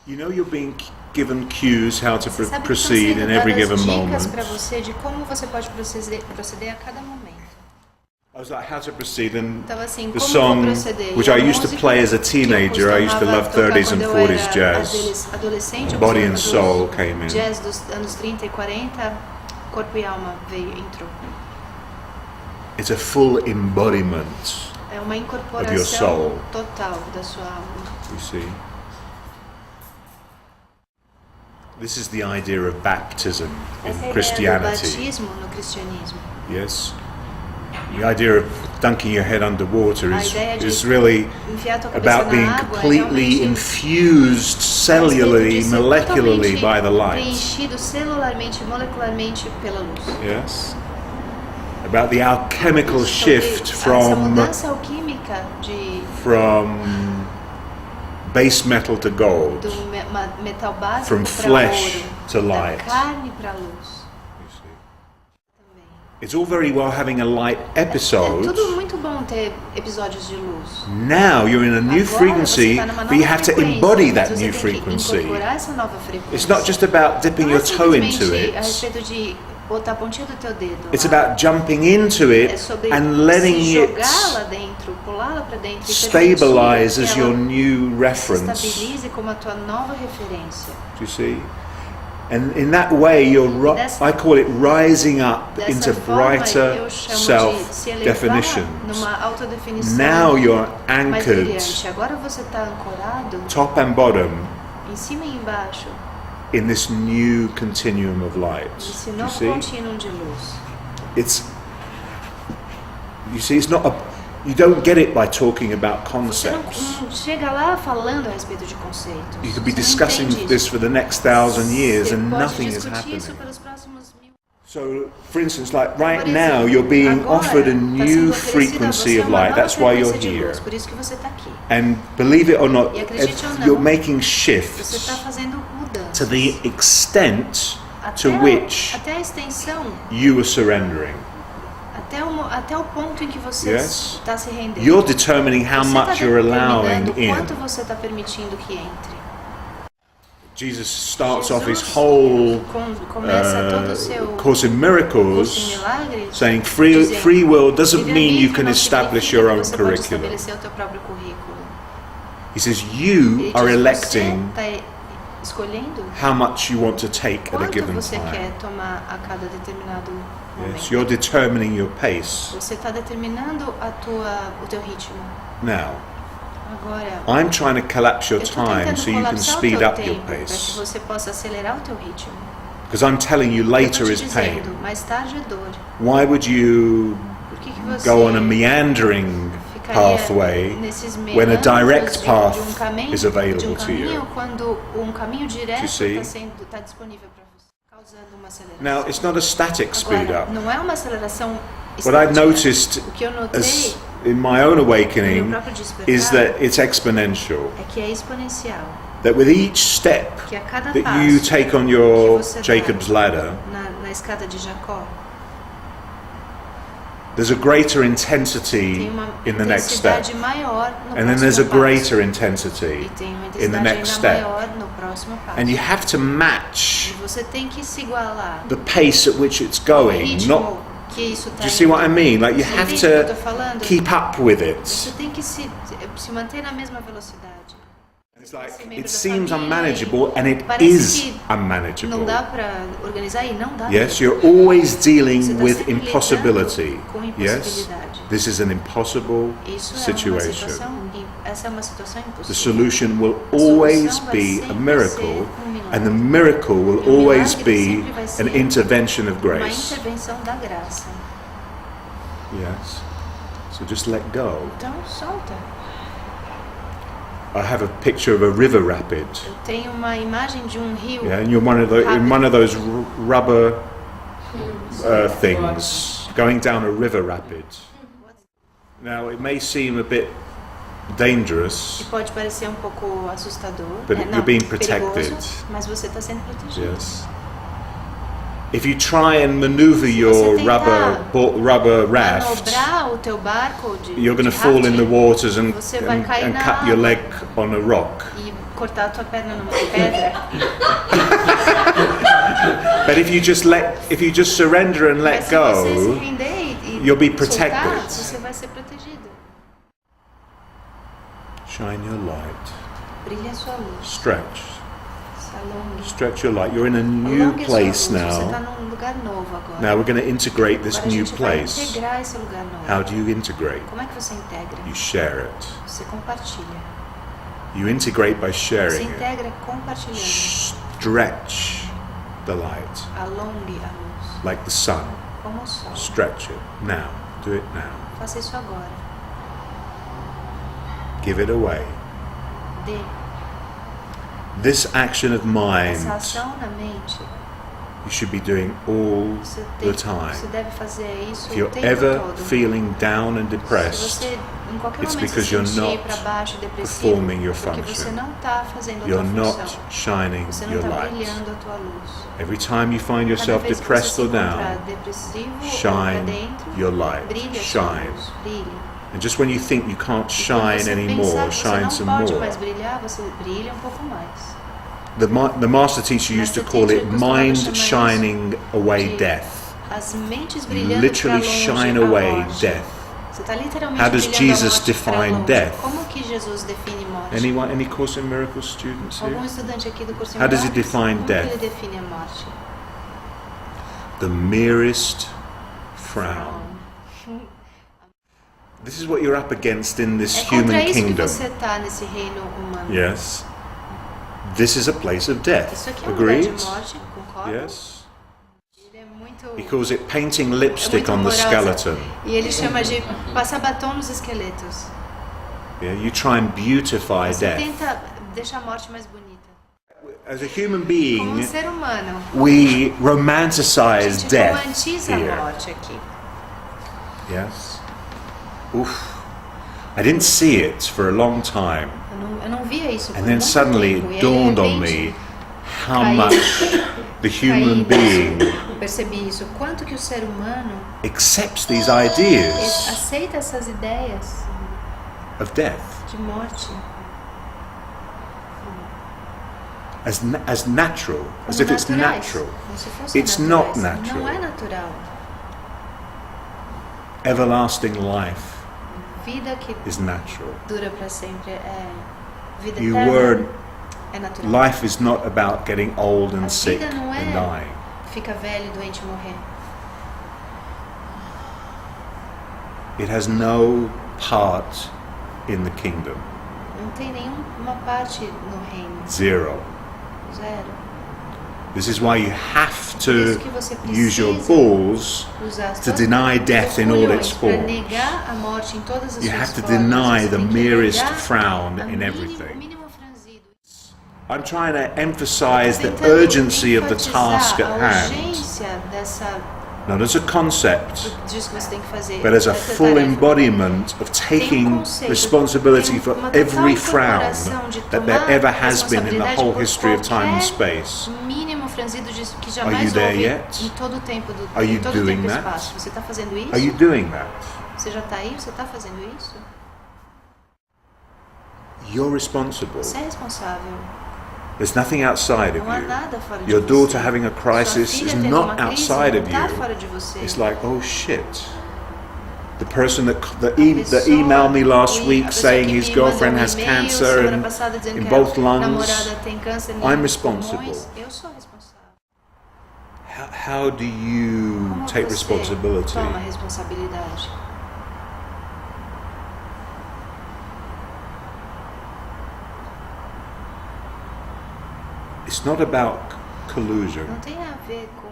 You know you're being given cues how to Você sabe que proceed estão in sendo every dadas given dicas moment. para você de como você pode proceder a cada momento. I was like, how to proceed, and Então assim, the como song, vou proceder? which E a I used to música play as a que eu teenager, I used to costumava love tocar 30s and quando eu 40s era jazz. adolescente, eu Body and gostava Soul do came in. jazz dos anos 30 e 40, corpo e alma entrou. It's a full embodiment, É uma of your incorporação soul. total da sua alma. you see. This is the idea of baptism Essa é a in ideia do Christianity. batismo no cristianismo. Yes. The idea of dunking your head underwater A ideia de is really enfiar a tua cabeça about being na água é completely realmente infused cellularly, ser molecularly by the light. preenchido celularmente e molecularmente pela luz. Yes. About the alchemical Sobre shift essa from mudança alquímica base metal to gold, do metal básico from para flesh ouro, to da light. carne para luz. You see. Também. It's all very well having a light É episode. tudo muito bom ter episódios de luz. Now you're in a new Agora frequency, você tá numa but you nova have to frequência, embody mas that você new tem que frequency. incorporar essa nova frequência. It's not just about dipping Não your é toe into simplesmente a it. respeito de botar a pontinha do teu dedo. It's lá. about jumping into É it sobre and letting se it jogar lá dentro, pular lá pra dentro e stabilize permitir as que your ela new se reference. estabilize como a tua nova referência. Do you see? And in that way, you're I call it rising up Dessa into forma, brighter eu chamo de se elevar self-definitions. numa autodefinição Now you're mais anchored, brilhante. Agora você está ancorado top and bottom, em cima e embaixo in this new continuum of light. nesse Do you novo see? contínuo de luz. It's not you don't get it by talking about Você concepts. não chega lá falando a respeito de conceitos. You could be Você não discussing entende this isso. for the next 1,000 years Você and pode nothing is discutir isso happening. pelos próximos 1000. So, for instance, like right Por now, exemplo, you're being agora offered a tá new sendo oferecida a frequency você of uma light. nova That's why you're frequência de here. luz, por isso que você está aqui. And believe it or not, E acredite ou não, you're making Você shifts está fazendo mudanças. to the extent to Até which até a extensão, you are surrendering. até o ponto em que você Yes. está se rendendo. You're determining how Você much está you're allowing determinando in. quanto você está permitindo que entre. Jesus starts off his Jesus whole começa todo o seu Course in curso em Miracles milagres saying dizendo, free will doesn't mean you livre-arbítrio can não establish significa your que own você pode curriculum. estabelecer o teu próprio currículo. He says Ele you diz, are você electing está escolhendo how much you want to take at a quanto given você time. quer tomar a cada determinado momento. Yes, you're determining your pace. Você está determinando o teu ritmo. Now, Agora, I'm trying to collapse your eu estou time tentando so you can colapsar o speed teu up your tempo para que pace. você possa acelerar o teu ritmo. Because I'm telling you Eu later estou is te pain. dizendo, mais tarde é dor. Why would you Por que você go on a meandering ficaria pathway nesses when a meandros direct de path um caminho, is available to caminho you? quando um caminho direto see? está disponível para você, causando uma aceleração. Now, it's not a static speed Agora, up. não é uma aceleração What I've estática. noticed O que eu notei as in my own no awakening meu próprio despertar is that it's exponential. é que é exponencial. That with each step Que a cada that passo you take on que your você dá Jacob's ladder, na escada de Jacó, there's a greater tem intensity uma in the next step. intensidade maior no And then there's a próximo greater passo. intensity E tem uma in the intensidade next ainda step. maior no próximo passo. And you have to match E você tem que se igualar the pace at which it's ao going, ritmo not. que isso Do está you see what I mean? Like you Você have entende o que eu to tô falando? keep up with Você it. tem que se manter na mesma velocidade. It's Você like membro it da seems família, unmanageable, and it parece is que unmanageable. Não dá para organizar e não dá. Yes, you're always Você dealing tá with sempre impossibility. lidando com Yes, impossibilidade. this is an impossible Isso é uma situation. situação, essa é uma situação impossível. The solution will A always solução vai be a sempre miracle, ser milagre. and the miracle will E o always milagre be sempre vai ser an intervention of uma grace. intervenção da graça. Yes. So just let go. Então solta. I have a picture of a river rapid. Eu tenho uma imagem de um rio. Yeah, and you're in one of those rubber things going down a river rapid. Now it may seem a bit dangerous, Que pode parecer um pouco assustador, But né? you're being perigoso, protected. mas você está sendo protegido. yes. If you try and maneuver your rubber raft, manobrar o teu barco de you're going to de fall in the rafting, waters and você vai cair na cut your água leg on a rock. e cortar a tua perna numa pedra. But if you just surrender and let Mas se você se go, render e you'll be soltar, protected. você vai ser protegido. Shine your light. Brilhe a sua luz. Stretch. Se alongue. Stretch your light. You're in a new Alongue a sua place luz. Você está now. num lugar novo agora. Now we're going to integrate this Agora a new gente vai place. integrar esse lugar novo. How do you integrate? Como é que você integra? You share it. Você compartilha. You integrate by Você sharing it. integra compartilhando. Stretch the light. Alongue a luz. Like the sun. Como o sol. Stretch it. Now. Do it now. Faça isso agora. Give it away. Dê. This action of mind, Essa ação na mente, you should be doing all the você time. deve fazer isso If o you're tempo ever todo. feeling down and Se depressed, você em qualquer it's momento because se you're sentir not para baixo, depressivo, performing your porque você function. não está fazendo a You're tua not função. shining Você não your está light. brilhando a tua luz. Every time you find Cada yourself vez que você depressed se or encontrar down, depressivo ou para shine dentro, your light. brilhe a sua Shine. luz, brilhe. And just when you think you can't E quando shine você anymore, pensar que shine você some não pode more. mais brilhar, você brilha um pouco mais. The master teacher used to call it mind shining away de death. As mentes You brilhando literally para longe shine a away morte. death. Você está literalmente How does brilhando a Jesus morte para define longe. death? Como que Jesus define morte? Any Course in Miracles students here? Algum estudante aqui do curso em How does he Milagres, define como death? que ele define a morte? The merest frown. This is what you're up against in this É contra human isso que kingdom. você está nesse reino humano. Yes. This is a place of death. Isso aqui é um lugar de Agreed? morte, concorda? Yes. Ele é muito, He calls it painting é lipstick muito on the amorosa. skeleton. E ele chama de passar batom nos esqueletos. Yeah, you try and beautify Você death. tenta deixar a morte mais bonita. As a human Como being, ser humano, we a romanticize gente death romantiza a here. morte aqui. Yes. Oof. I didn't see it for a long time. Eu não via isso por And then muito suddenly tempo. E aí, it de dawned on repente, me how caí- much the human caí being nisso. Eu percebi isso. Quanto que o ser humano accepts these ideas aceita essas ideias of death de morte as natural, as como if it's naturais, natural. como se fossem It's not naturais. natural. Não é natural. Everlasting life Vida que is natural. dura para sempre é vida You eterna. were, É natural. life is not about getting old and A sick vida não and é dying. ficar velho, doente e morrer. It has no part in the kingdom. Não tem nenhuma parte no reino. Zero. Zero. This is why you have Por to isso que você use your precisa balls usar as to suas deny death in all its para forms. negar a morte em todas as You suas have to formas. deny Você the tem que merest negar frown a in o everything. mínimo franzido. I'm trying to emphasize the Tentando urgency of the enfatizar task at a hand, urgência dessa not as a concept, disso que você tem que fazer. but as a dessa full tarefa. embodiment of taking conceito, responsibility tem for uma total every frown incorporação de that there tomar ever has been in the responsabilidade whole por history of time and qualquer space. mínimo franzido disso que Are you jamais there houve yet? em todo o tempo do Are you em todo o doing tempo e that? espaço. Você está fazendo isso? Are you doing that? Você já está aí? Você está fazendo isso? You're responsible. Você é responsável. There's nothing outside of Não há you. nada fora de Your você. daughter having a Sua crisis filha is tendo not uma crise outside não of está you. fora de você. It's like, oh shit. The person that A emailed me last a week pessoa saying que his me mandou girlfriend has e-mail cancer semana and passada dizendo in que both a lungs. namorada tem câncer nos I'm pulmões. responsible. Eu sou responsável. How do you Como take você responsibility? toma responsabilidade? It's not about collusion. Não tem a ver com.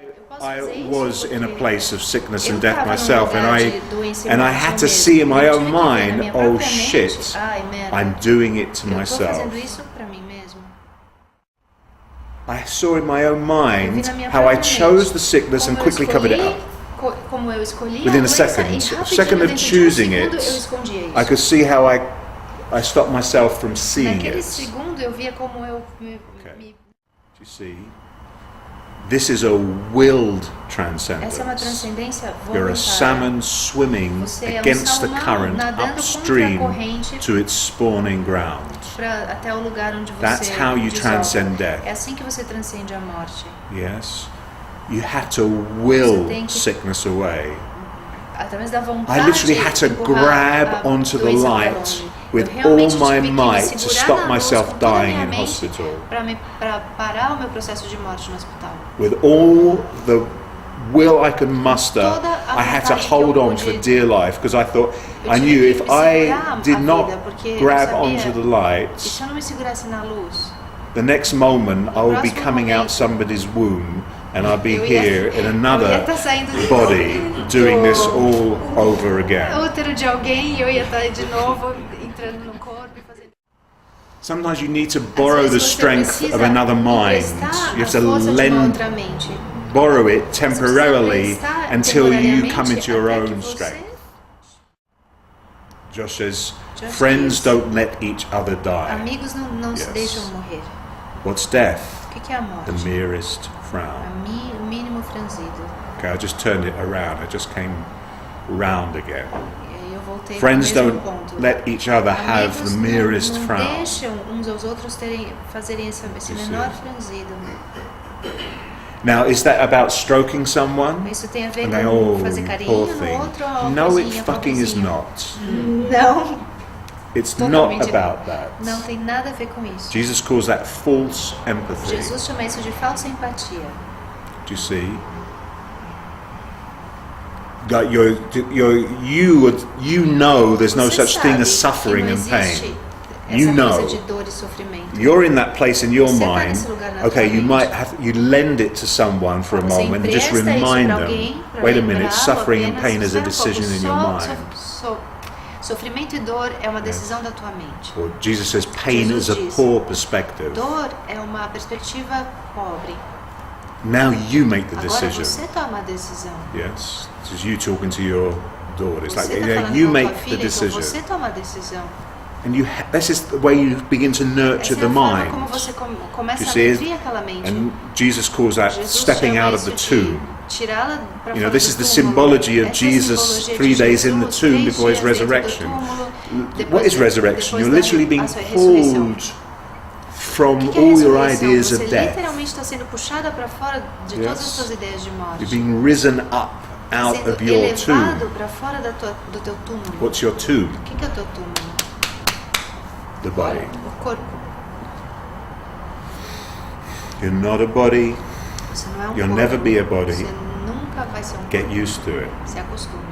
Eu posso I fazer isso was in a porque place of sickness eu and death estava num myself, and lugar I de doença e and I morte had to mesmo. see in my Eu own tive que ver na mind, minha oh própria shit, mente, ai, merda, I'm doing it to eu tô myself. fazendo isso pra mim mesmo. I saw in my own Eu mind vi na minha how I própria chose mente the sickness and como eu quickly covered it escolhi- up. Como eu escolhi Within a doença second, e a rapidinho, second of dentro de choosing segundo, it, eu escondia isso. I could see how I stopped myself from seeing Naquele it. segundo eu via como eu me Do you see? This is a willed Essa é uma transcendence. transcendência You're a voluntária. salmon swimming Você é against the salmão current nadando upstream contra a corrente to its spawning ground. até o lugar onde você That's how you desova. transcend death. É assim que você transcende a morte. Yes? You had to will Você tem que- sickness away. Através da vontade. I literally had to empurrar grab a onto the doença pra light longe. with Eu realmente all my tive que me might to segurar stop na luz myself com toda a dying minha in mente hospital. Para parar o meu processo de morte no hospital. With all the will I could muster, Toda a I had to vontade que eu hold on pude- for dear life because I thought, Eu I tive knew que if me I segurar did a not vida, porque eu grab sabia, onto the E light, se eu não me segurasse na luz, the next moment I would be próximo coming out momento, somebody's womb and I'd be eu ia- here in eu ia another estar saindo body doing this all over again. útero de alguém e eu ia estar de novo entrando no corpo e fazendo. Sometimes you need to borrow Às the vezes você strength precisa of another mind. emprestar You have a to força de uma lend, outra mente. borrow it Você precisa temporarily emprestar until you come temporariamente into your até que own você- strength. Josh says, Josh friends diz, don't let each other die. Amigos não se Yes. deixam morrer. What's death? O que é a morte? The merest frown. O mínimo franzido. Okay, I just turned it around. I just came round again. E aí eu voltei Friends para o mesmo don't ponto. let each other have Amigos the merest não frown. deixam uns aos outros fazerem esse You menor see. franzido. Now, is that about stroking someone? Isso tem a ver And com they, oh, fazer you carinho poor no thing. outro ou No, it coisinha, fucking is pobrezinho? not. Não, It's not totalmente about that. não tem nada a ver com isso. Jesus calls that false empathy. Jesus chama isso de falsa empatia. Do you see? Like you know there's no Você such thing sabe as que suffering não and existe pain. essa You coisa know. de dor e sofrimento. You're in that place in your Você tá mind. nesse lugar na Okay, tua you mente. might have you lend it to someone for a Você moment and just empresta isso remind pra them. alguém, pra Wait a lembrar, minute, suffering and apenas pain is a espera um decision pouco, in your mind. Sofrimento e dor é uma decisão da tua mente. Or Jesus says pain Jesus is a diz, poor perspective. Dor é uma perspectiva pobre. Now you make the Agora decision. você toma a decisão. Yes, this is you talking to your daughter. It's like Você tá falando you com a make tua the filha, então decision, você toma a decisão. and this is the way you begin to nurture Essa the é a forma como mind. você começa You a see, nutrir aquela mente. and Jesus calls that Jesus stepping chama out of isso the de tomb. tirá-la pra You know, fora this do is the túmulo. symbology of Essa é a Jesus simbologia 3 de days in the Jesus, tomb 3 before his dias dentro do resurrection. túmulo, What depois is da- resurrection? depois You're da- literally being a sua ressurreição. pulled from O que é all your ressurreição? ideas Você of death. literalmente está sendo puxada para fora de todas as suas ideias de morte. You're being risen up out Sendo of your elevado tomb. para fora do teu túmulo. What's your tomb? O que é o teu túmulo? The body. O corpo. You're not a body. Você não é um You'll corpo. never be a body. Você nunca vai ser um Get corpo. used to it. Se acostume.